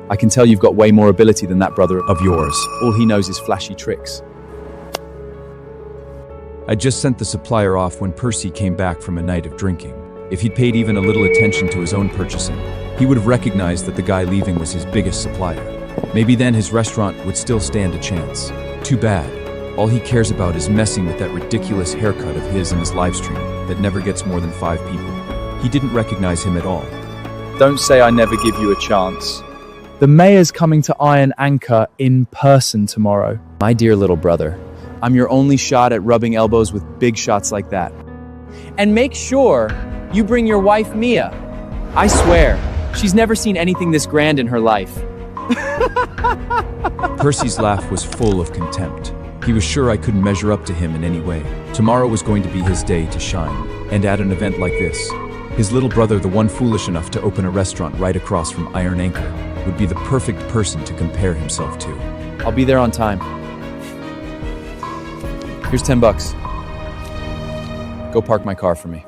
I can tell you've got way more ability than that brother of yours. All he knows is flashy tricks. I just sent the supplier off when Percy came back from a night of drinking. If he'd paid even a little attention to his own purchasing, he would have recognized that the guy leaving was his biggest supplier. Maybe then his restaurant would still stand a chance. Too bad. All he cares about is messing with that ridiculous haircut of his in his live stream that never gets more than 5 people. He didn't recognize him at all. Don't say I never give you a chance. The mayor's coming to Iron Anchor in person tomorrow. My dear little brother, I'm your only shot at rubbing elbows with big shots like that. And make sure you bring your wife, Mia. I swear, she's never seen anything this grand in her life. Percy's laugh was full of contempt. He was sure I couldn't measure up to him in any way. Tomorrow was going to be his day to shine. And at an event like this, his little brother, the one foolish enough to open a restaurant right across from Iron Anchor, would be the perfect person to compare himself to. I'll be there on time. Here's $10. Go park my car for me.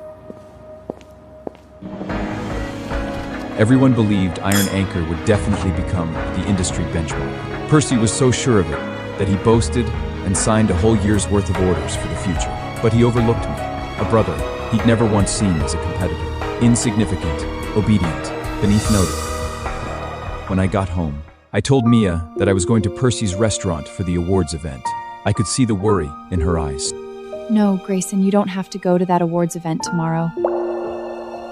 Everyone believed Iron Anchor would definitely become the industry benchmark. Percy was so sure of it that he boasted and signed a whole year's worth of orders for the future. But he overlooked me, a brother he'd never once seen as a competitor. Insignificant, obedient, beneath notice. When I got home, I told Mia that I was going to Percy's restaurant for the awards event. I could see the worry in her eyes. No, Grayson, you don't have to go to that awards event tomorrow.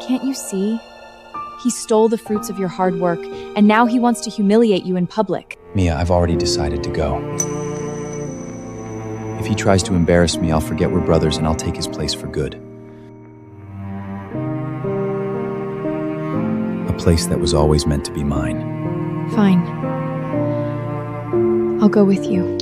Can't you see? He stole the fruits of your hard work, and now he wants to humiliate you in public. Mia, I've already decided to go. If he tries to embarrass me, I'll forget we're brothers and I'll take his place for good. A place that was always meant to be mine. Fine. I'll go with you.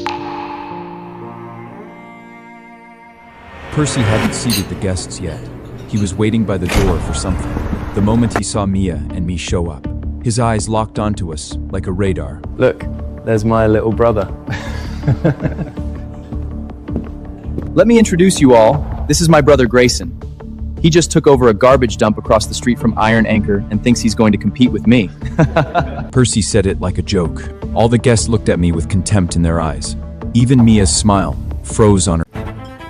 Percy hadn't seated the guests yet. He was waiting by the door for something. The moment he saw Mia and me show up, his eyes locked onto us like a radar. Look, there's my little brother. Let me introduce you all. This is my brother Grayson. He just took over a garbage dump across the street from Iron Anchor and thinks he's going to compete with me. Percy said it like a joke. All the guests looked at me with contempt in their eyes. Even Mia's smile froze on her.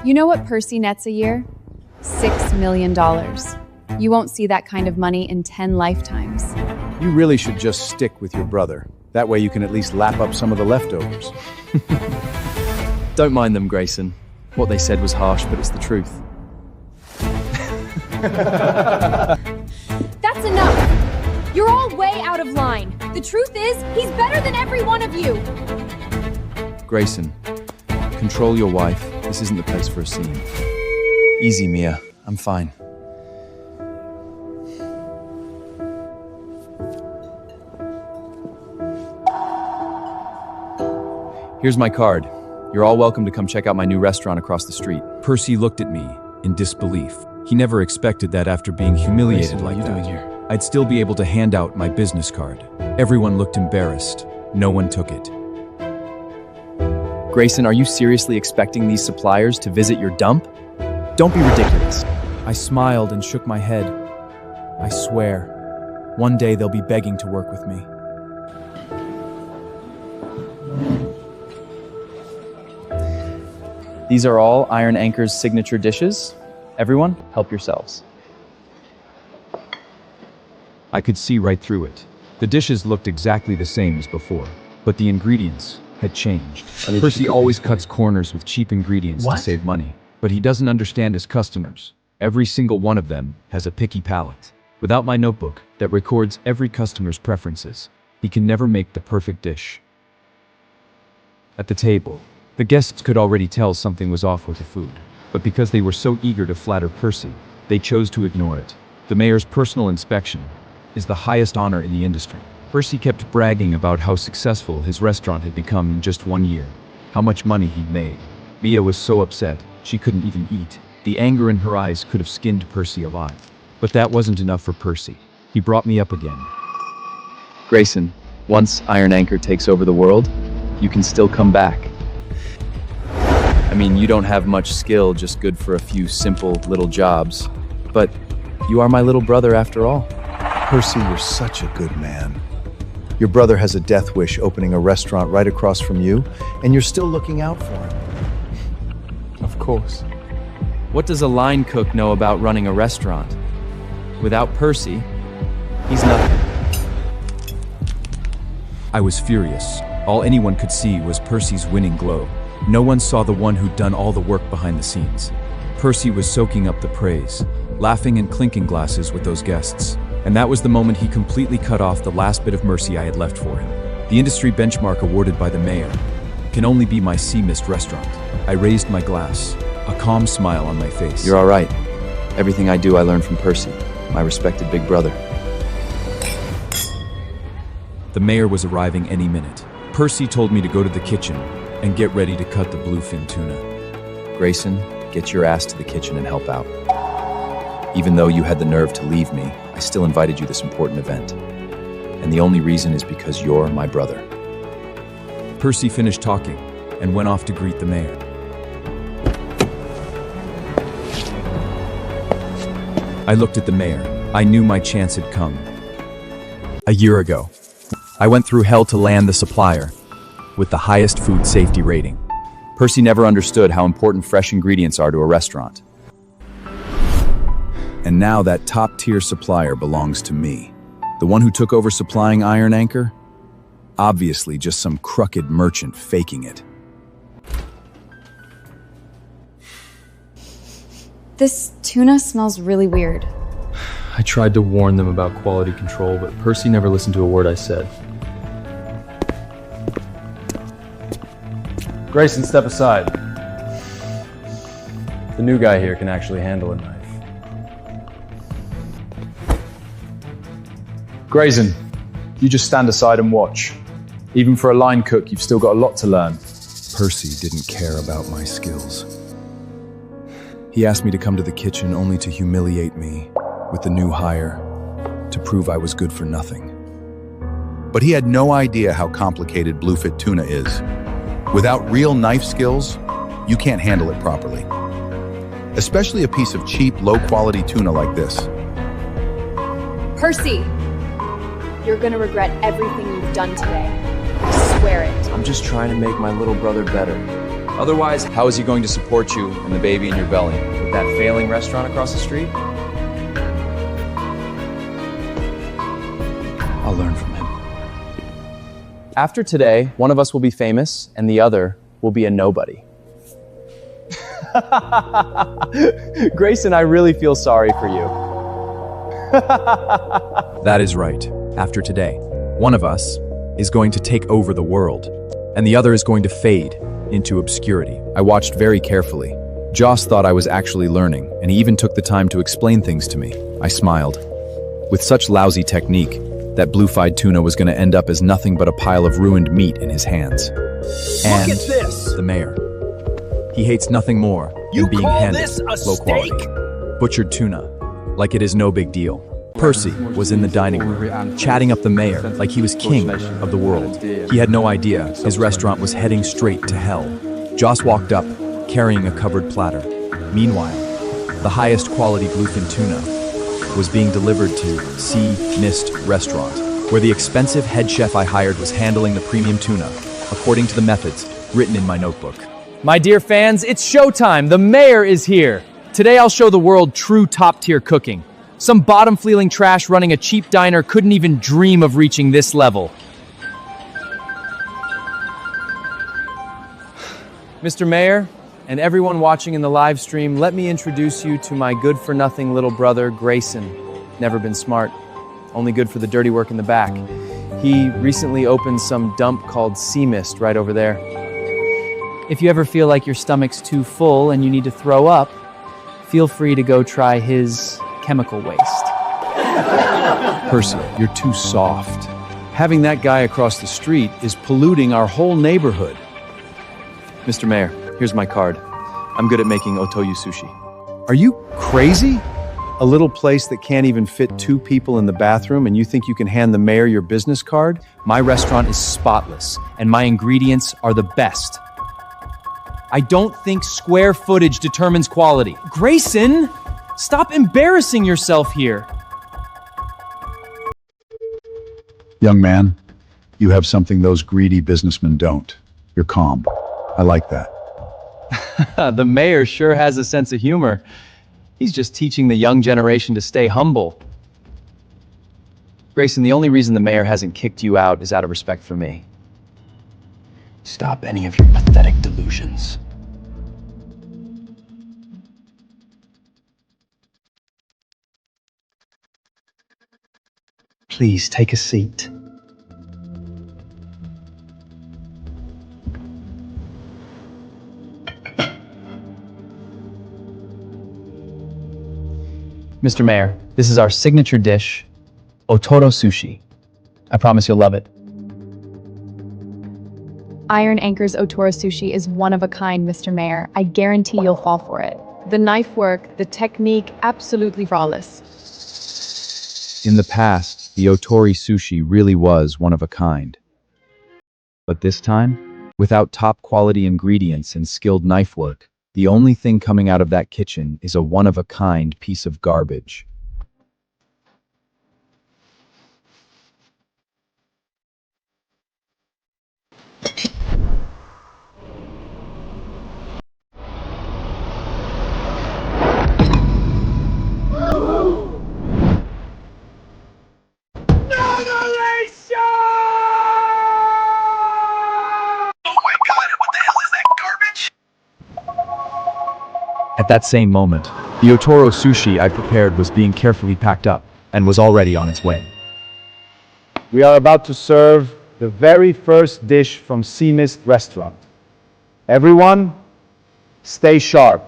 You know what Percy nets a year? $6 million. You won't see that kind of money in 10 lifetimes. You really should just stick with your brother. That way you can at least lap up some of the leftovers. Don't mind them, Grayson. What they said was harsh, but it's the truth. That's enough! You're all way out of line. The truth is, he's better than every one of you! Grayson, control your wife. This isn't the place for a scene. Easy, Mia. I'm fine. Here's my card. You're all welcome to come check out my new restaurant across the street. Percy looked at me in disbelief. He never expected that after being humiliated Grayson, like what are you that, doing here? I'd still be able to hand out my business card. Everyone looked embarrassed. No one took it. Grayson, are you seriously expecting these suppliers to visit your dump? Don't be ridiculous. I smiled and shook my head. I swear, one day they'll be begging to work with me. These are all Iron Anchor's signature dishes. Everyone, help yourselves. I could see right through it. The dishes looked exactly the same as before, but the ingredients had changed. Percy always cuts corners with cheap ingredients to save money, but he doesn't understand his customers. Every single one of them has a picky palate. Without my notebook that records every customer's preferences, he can never make the perfect dish. At the table, the guests could already tell something was off with the food, but because they were so eager to flatter Percy, they chose to ignore it. The mayor's personal inspection is the highest honor in the industry. Percy kept bragging about how successful his restaurant had become in just 1 year, how much money he'd made. Mia was so upset, she couldn't even eat. The anger in her eyes could have skinned Percy alive. But that wasn't enough for Percy. He brought me up again. Grayson, once Iron Anchor takes over the world, you can still come back. I mean, you don't have much skill, just good for a few simple little jobs. But you are my little brother after all. Percy, you're such a good man. Your brother has a death wish opening a restaurant right across from you, and you're still looking out for him. Of course. What does a line cook know about running a restaurant? Without Percy, he's nothing. I was furious. All anyone could see was Percy's winning glow. No one saw the one who'd done all the work behind the scenes. Percy was soaking up the praise, laughing and clinking glasses with those guests. And that was the moment he completely cut off the last bit of mercy I had left for him. The industry benchmark awarded by the mayor can only be my Sea Mist restaurant. I raised my glass, a calm smile on my face. You're all right. Everything I do, I learned from Percy, my respected big brother. The mayor was arriving any minute. Percy told me to go to the kitchen and get ready to cut the bluefin tuna. Grayson, get your ass to the kitchen and help out. Even though you had the nerve to leave me, I still invited you to this important event. And the only reason is because you're my brother. Percy finished talking and went off to greet the mayor. I looked at the mayor. I knew my chance had come. A year ago, I went through hell to land the supplier with the highest food safety rating. Percy never understood how important fresh ingredients are to a restaurant. And now that top-tier supplier belongs to me. The one who took over supplying Iron Anchor? Obviously just some crooked merchant faking it. This tuna smells really weird. I tried to warn them about quality control, but Percy never listened to a word I said. Grayson, step aside. The new guy here can actually handle a knife. Grayson, you just stand aside and watch. Even for a line cook, you've still got a lot to learn. Percy didn't care about my skills. He asked me to come to the kitchen only to humiliate me with the new hire, to prove I was good for nothing. But he had no idea how complicated bluefin tuna is. Without real knife skills, you can't handle it properly. Especially a piece of cheap, low-quality tuna like this. Percy, you're gonna regret everything you've done today. I swear it. I'm just trying to make my little brother better. Otherwise, how is he going to support you and the baby in your belly? With that failing restaurant across the street? I'll learn from him. After today, one of us will be famous and the other will be a nobody. Grayson, I really feel sorry for you. That is right. After today, one of us is going to take over the world, and the other is going to fade into obscurity. I watched very carefully. Joss thought I was actually learning, and he even took the time to explain things to me. I smiled. With such lousy technique, that blue-fide tuna was going to end up as nothing but a pile of ruined meat in his hands. And look at this! The mayor. He hates nothing more than being handed low quality, butchered tuna, like it is no big deal. Percy was in the dining room, chatting up the mayor like he was king of the world. He had no idea his restaurant was heading straight to hell. Joss walked up, carrying a covered platter. Meanwhile, the highest quality bluefin tuna was being delivered to Sea Mist restaurant, where the expensive head chef I hired was handling the premium tuna, according to the methods written in my notebook. My dear fans, it's showtime. The mayor is here. Today I'll show the world true top-tier cooking. Some bottom-feeling trash running a cheap diner couldn't even dream of reaching this level. Mr. Mayor, and everyone watching in the live stream, let me introduce you to my good-for-nothing little brother, Grayson. Never been smart, only good for the dirty work in the back. He recently opened some dump called Sea Mist right over there. If you ever feel like your stomach's too full and you need to throw up, feel free to go try his chemical waste. Percy, you're too soft. Having that guy across the street is polluting our whole neighborhood. Mr. Mayor, here's my card. I'm good at making otoyu sushi. Are you crazy? A little place that can't even fit 2 people in the bathroom, and you think you can hand the mayor your business card? My restaurant is spotless, and my ingredients are the best. I don't think square footage determines quality. Grayson, stop embarrassing yourself here. Young man, You have something those greedy businessmen don't. You're calm. I like that. The mayor sure has a sense of humor. He's just teaching the young generation to stay humble. Grayson, the only reason the mayor hasn't kicked you out is out of respect for me. Stop any of your pathetic delusions. Please take a seat. Mr. Mayor, this is our signature dish, Otoro Sushi. I promise you'll love it. Iron Anchor's Otoro Sushi is one of a kind, Mr. Mayor. I guarantee you'll fall for it. The knife work, the technique, absolutely flawless. In the past, the Otori sushi really was one of a kind. But this time, without top quality ingredients and skilled knife work, the only thing coming out of that kitchen is a one-of-a-kind piece of garbage. At that same moment, the Otoro sushi I prepared was being carefully packed up and was already on its way. We are about to serve the very first dish from Sea Mist Restaurant. Everyone, stay sharp.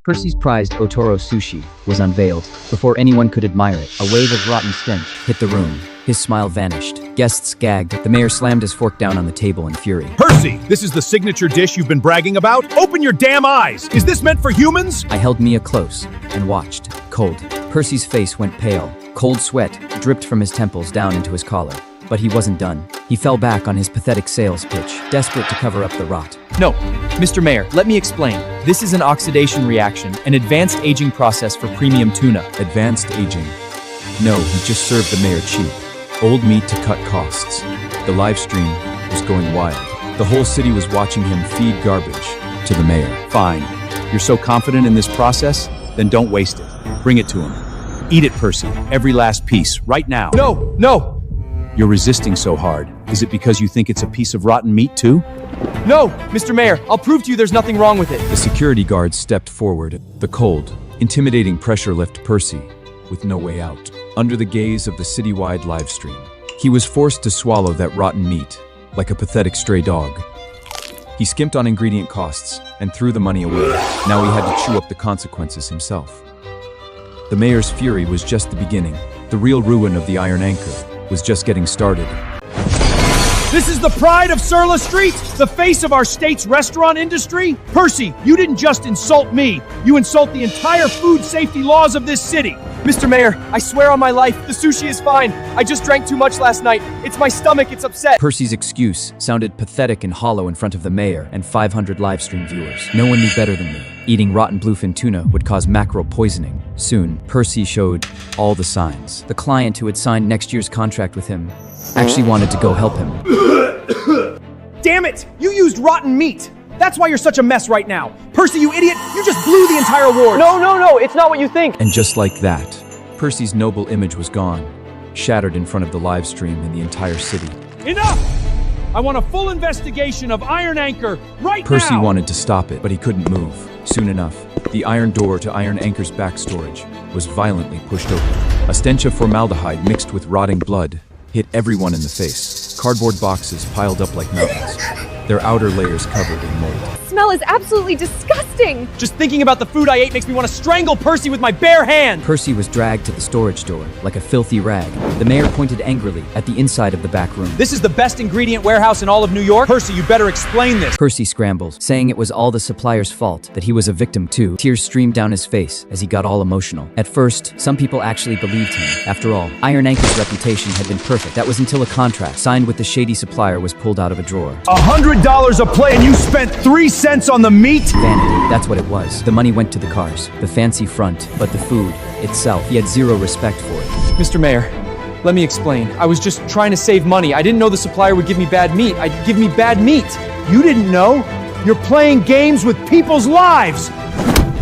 Percy's prized Otoro sushi was unveiled. Before anyone could admire it, a wave of rotten stench hit the room. His smile vanished. Guests gagged. The mayor slammed his fork down on the table in fury. Percy, this is the signature dish you've been bragging about? Open your damn eyes! Is this meant for humans? I held Mia close and watched. Cold. Percy's face went pale. Cold sweat dripped from his temples down into his collar. But he wasn't done. He fell back on his pathetic sales pitch, desperate to cover up the rot. No, Mr. Mayor, let me explain. This is an oxidation reaction, an advanced aging process for premium tuna. Advanced aging. No, he just served the mayor cheap. Old meat to cut costs. The live stream was going wild. The whole city was watching him feed garbage to the mayor. Fine. You're so confident in this process? Then don't waste it. Bring it to him. Eat it, Percy. Every last piece, right now. No, no, You're resisting so hard. Is it because you think it's a piece of rotten meat too? no, Mr. Mayor, I'll prove to you there's nothing wrong with it. The security guard stepped forward. The cold, intimidating pressure left Percy with no way out. Under the gaze of the citywide live stream, he was forced to swallow that rotten meat like a pathetic stray dog. He skimped on ingredient costs and threw the money away. Now he had to chew up the consequences himself. The mayor's fury was just the beginning. The real ruin of the Iron Anchor was just getting started. This is the pride of Surla Street, the face of our state's restaurant industry. Percy, you didn't just insult me, you insult the entire food safety laws of this city. Mr. Mayor, I swear on my life, the sushi is fine. I just drank too much last night. It's my stomach, it's upset. Percy's excuse sounded pathetic and hollow in front of the mayor and 500 live stream viewers. No one knew better than me. Eating rotten bluefin tuna would cause mackerel poisoning. Soon, Percy showed all the signs. The client who had signed next year's contract with him actually wanted to go help him. Damn it! You used rotten meat! That's why you're such a mess right now. Percy, you idiot! You just blew the entire award! No, it's not what you think. And just like that, Percy's noble image was gone, shattered in front of the live stream in the entire city. Enough! I want a full investigation of Iron Anchor right Percy now! wanted to stop it, but he couldn't move. Soon enough, the iron door to Iron Anchor's back storage was violently pushed open. A stench of formaldehyde mixed with rotting blood hit everyone in the face. Cardboard boxes piled up like mountains, their outer layers covered in mold. Smell is absolutely disgusting! Just thinking about the food I ate makes me want to strangle Percy with my bare hand. Percy was dragged to the storage door like a filthy rag. The mayor pointed angrily at the inside of the back room. This is the best ingredient warehouse in all of New York. Percy, you better explain this! Percy scrambled, saying it was all the supplier's fault, that he was a victim too. Tears streamed down his face as he got all emotional. At first, some people actually believed him. After all, Iron Anchor's reputation had been perfect. That was until a contract signed with the shady supplier was pulled out of a drawer. $100 a plate and you spent 3 cents on the meat? Vanity, that's what it was. The money went to the cars, the fancy front, but the food itself, he had zero respect for it. Mr. Mayor, let me explain. I was just trying to save money. I didn't know the supplier would give me bad meat. I'd give me bad meat. You didn't know? You're playing games with people's lives!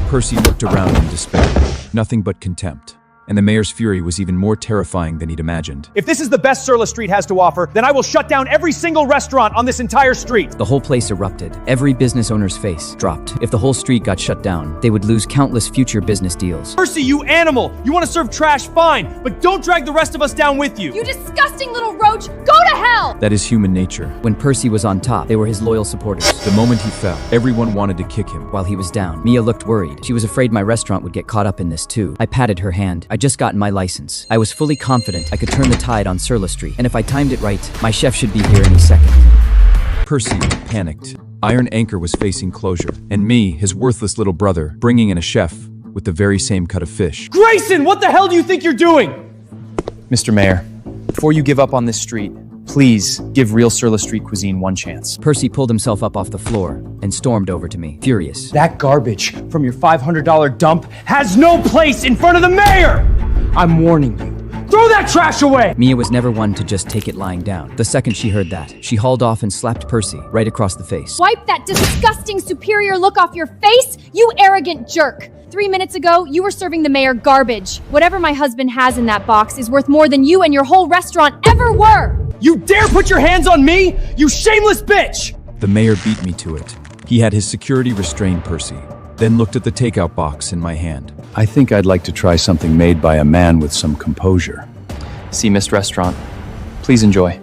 Percy looked around in despair. Nothing but contempt. And the mayor's fury was even more terrifying than he'd imagined. If this is the best Surla Street has to offer, then I will shut down every single restaurant on this entire street. The whole place erupted. Every business owner's face dropped. If the whole street got shut down, they would lose countless future business deals. Percy, you animal! You want to serve trash, fine, but don't drag the rest of us down with you. You disgusting little roach! Go to hell! That is human nature. When Percy was on top, they were his loyal supporters. The moment he fell, everyone wanted to kick him. While he was down, Mia looked worried. She was afraid my restaurant would get caught up in this too. I patted her hand. I'd just gotten my license. I was fully confident I could turn the tide on Surla Street, and if I timed it right, my chef should be here any second. Percy panicked. Iron Anchor was facing closure, and me, his worthless little brother, bringing in a chef with the very same cut of fish. Grayson, what the hell do you think you're doing? Mr. Mayor, before you give up on this street, please give real Surla Street cuisine one chance. Percy pulled himself up off the floor and stormed over to me, furious. That garbage from your $500 dump has no place in front of the mayor! I'm warning you. Throw that trash away! Mia was never one to just take it lying down. The second she heard that, she hauled off and slapped Percy right across the face. Wipe that disgusting superior look off your face, you arrogant jerk! 3 minutes ago, you were serving the mayor garbage. Whatever my husband has in that box is worth more than you and your whole restaurant ever were! You dare put your hands on me, you shameless bitch! The mayor beat me to it. He had his security restrain Percy, then looked at the takeout box in my hand. I think I'd like to try something made by a man with some composure. See Mist Restaurant. Please enjoy.